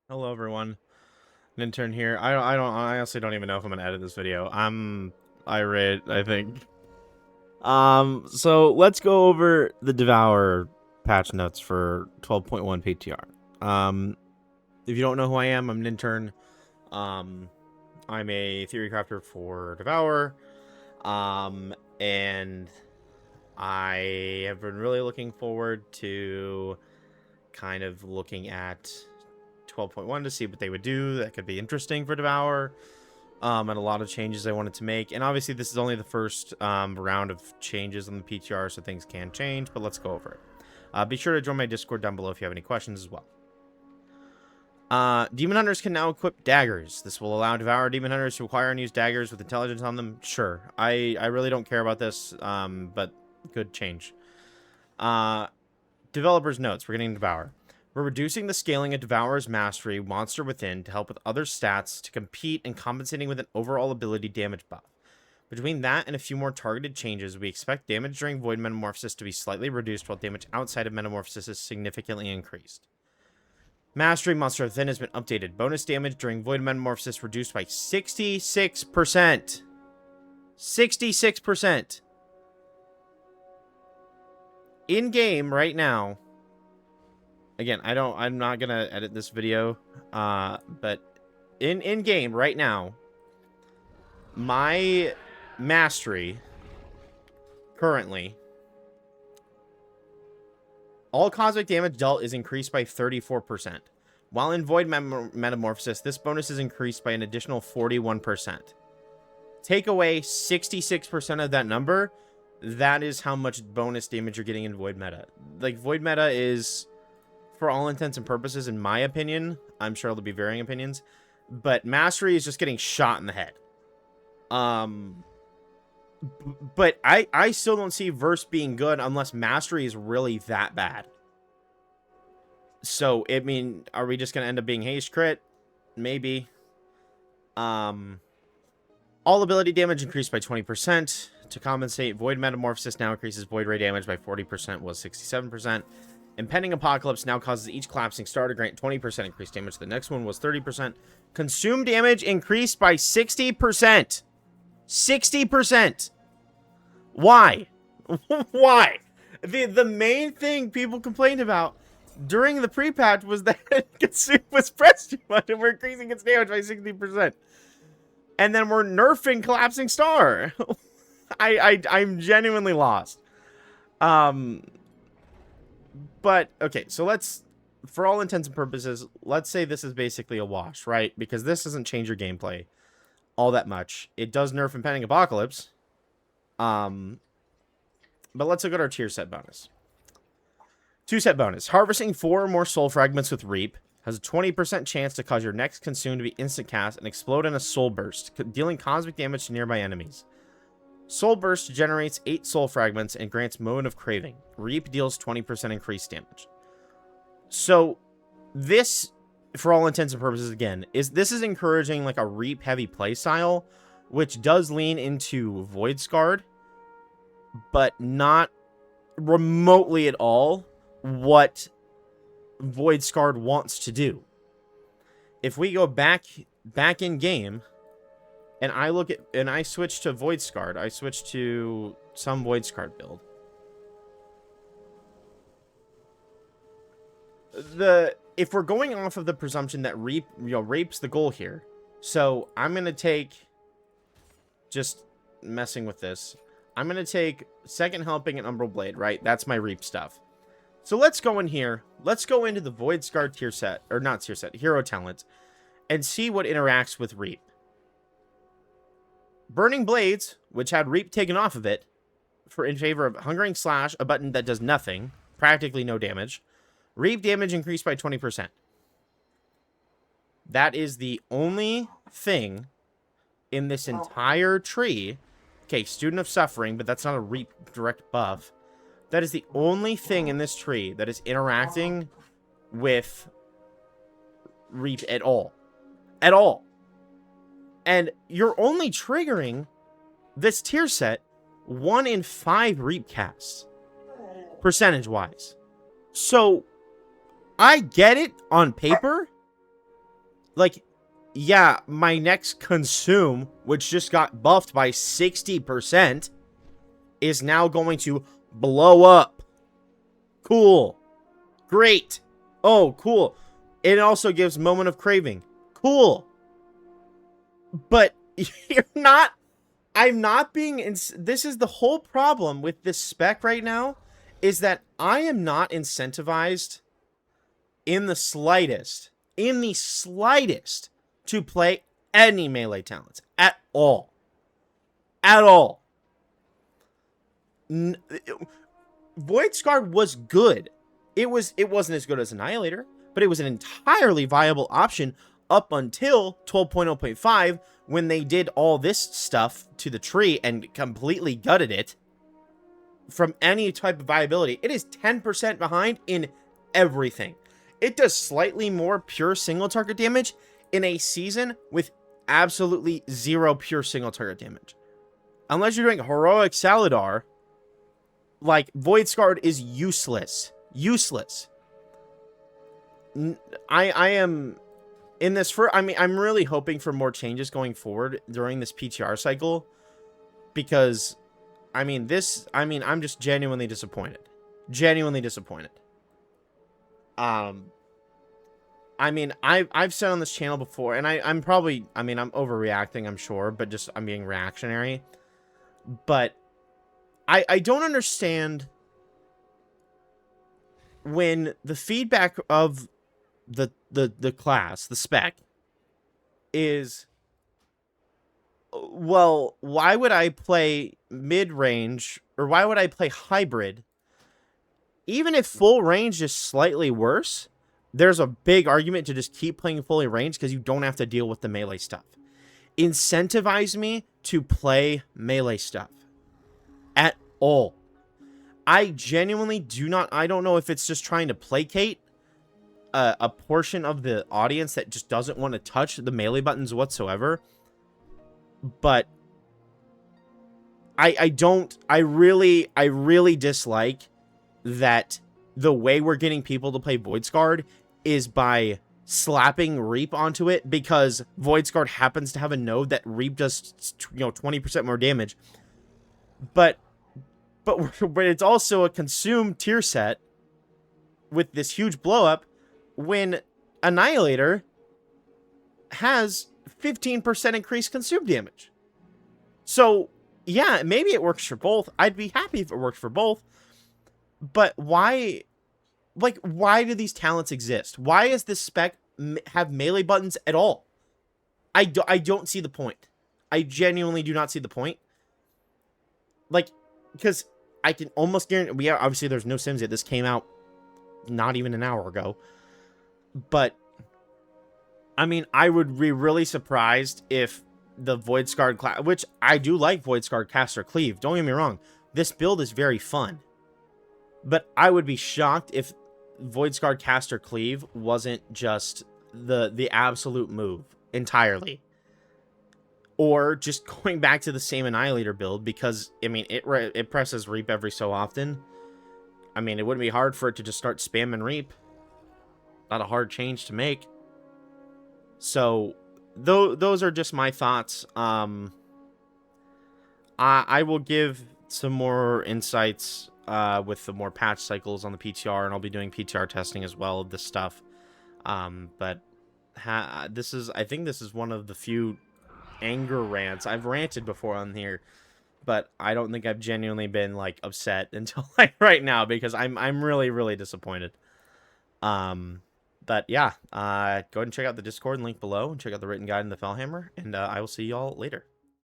Hello everyone, Nintern here. I honestly don't even know if I'm gonna edit this video. I'm irate, I think. So let's go over the Devour patch notes for 12.1 PTR. If you don't know who I am, I'm Nintern. I'm a theory crafter for Devour. And I have been really looking forward to kind of looking at 12.1 to see what they would do that could be interesting for Devour, and a lot of changes I wanted to make. And obviously this is only the first round of changes on the PTR, so things can change, but let's go over it. Be sure to join my Discord down below if you have any questions as well. Demon Hunters can now equip daggers. This will allow Devour Demon Hunters to acquire and use daggers with intelligence on them. Sure, I really don't care about this, but good change. Developer's notes. We're getting Devour. We're reducing the scaling of Devourer's Mastery, Monster Within, to help with other stats to compete and compensating with an overall ability damage buff. Between that and a few more targeted changes, we expect damage during Void Metamorphosis to be slightly reduced, while damage outside of Metamorphosis is significantly increased. Mastery Monster Within has been updated. Bonus damage during Void Metamorphosis reduced by 66%. 66%. In-game right now... Again, I'm not gonna edit this video, but in game right now, my mastery currently, all cosmic damage dealt is increased by 34%. While in Void Metamorphosis, this bonus is increased by an additional 41%. Take away 66% of that number, that is how much bonus damage you're getting in Void Meta. Like, Void Meta is... for all intents and purposes, in my opinion, I'm sure there'll be varying opinions, but Mastery is just getting shot in the head. But I still don't see Verse being good unless Mastery is really that bad. So, I mean, are we just going to end up being Haste Crit? Maybe. All ability damage increased by 20% to compensate. Void Metamorphosis now increases Void Ray damage by 40%, was 67%. Impending Apocalypse now causes each collapsing star to grant 20% increased damage. The next one was 30%. Consume damage increased by 60%. 60%. Why? Why? The main thing people complained about during the pre-patch was that Consume was pressed too much and we're increasing its damage by 60%. And then we're nerfing Collapsing Star. I'm genuinely lost. But, okay, so let's, for all intents and purposes, let's say this is basically a wash, right? Because this doesn't change your gameplay all that much. It does nerf Impending Apocalypse. But let's look at our tier set bonus. 2-set bonus. Harvesting 4 or more soul fragments with Reap has a 20% chance to cause your next consume to be instant cast and explode in a soul burst, dealing cosmic damage to nearby enemies. Soul Burst generates 8 soul fragments and grants Moment of Craving. Reap deals 20% increased damage. So, this, for all intents and purposes, again, this is encouraging like a Reap heavy playstyle, which does lean into Void Scarred, but not remotely at all what Void Scarred wants to do. If we go back in game, and I look at, and I switch to Void Scarred. I switch to some Void Scarred build. If we're going off of the presumption that Rape's the goal here, so I'm gonna take, just messing with this, I'm gonna take Second Helping and Umbral Blade, right? That's my Reap stuff. So let's go in here. Let's go into the Void Scarred tier set, or not tier set, hero talent, and see what interacts with Reap. Burning Blades, which had Reap taken off of it, in favor of Hungering Slash, a button that does nothing, practically no damage. Reap damage increased by 20%. That is the only thing in this entire tree. Okay, Student of Suffering, but that's not a Reap direct buff. That is the only thing in this tree that is interacting with Reap at all. At all. And you're only triggering this tier set 1 in 5 Reap casts, percentage-wise. So, I get it on paper, Like, yeah, my next consume, which just got buffed by 60%, is now going to blow up. Cool. Great. Oh, cool. It also gives Moment of Craving. Cool. But you're not... I'm not being... This is the whole problem with this spec right now, is that I am not incentivized in the slightest, to play any melee talents. At all. At all. Void Scarred was good. It wasn't as good as Annihilator, but it was an entirely viable option up until 12.0.5, when they did all this stuff to the tree and completely gutted it from any type of viability. It is 10% behind in everything. It does slightly more pure single target damage in a season with absolutely zero pure single target damage. Unless you're doing Heroic Saladar, like, Void Scarred is useless. Useless. I am in this I'm really hoping for more changes going forward during this PTR cycle, because I'm just genuinely disappointed. Genuinely disappointed. I've said on this channel before, and I'm overreacting, I'm sure, but just I'm being reactionary. But I don't understand when the feedback of the class, the spec, is, well, why would I play mid-range, or why would I play hybrid? Even if full range is slightly worse, there's a big argument to just keep playing fully ranged because you don't have to deal with the melee stuff. Incentivize me to play melee stuff. At all. I genuinely do not... I don't know if it's just trying to placate a portion of the audience that just doesn't want to touch the melee buttons whatsoever. But I really dislike that the way we're getting people to play Void Scarred is by slapping Reap onto it, because Void Scarred happens to have a node that Reap does, 20% more damage. But it's also a consume tier set with this huge blow up, when Annihilator has 15% increased consume damage. So, yeah, maybe it works for both. I'd be happy if it worked for both. But why do these talents exist? Why does this spec have melee buttons at all? I don't see the point. I genuinely do not see the point. Like, because I can almost guarantee... obviously, there's no sims yet. This came out not even an hour ago. But, I would be really surprised if the Void Scarred class... Which, I do like Void Scarred Caster Cleave. Don't get me wrong. This build is very fun. But I would be shocked if Void Scarred Caster Cleave wasn't just the absolute move entirely. Or just going back to the same Annihilator build, because, it presses Reap every so often. It wouldn't be hard for it to just start spamming Reap. Not a hard change to make. So, those are just my thoughts. I will give some more insights with the more patch cycles on the PTR, and I'll be doing PTR testing as well of this stuff. But I think this is one of the few anger rants. I've ranted before on here, but I don't think I've genuinely been upset until right now, because I'm really, really disappointed. But yeah, go ahead and check out the Discord link below, and check out the written guide in the Fellhammer, and I will see y'all later.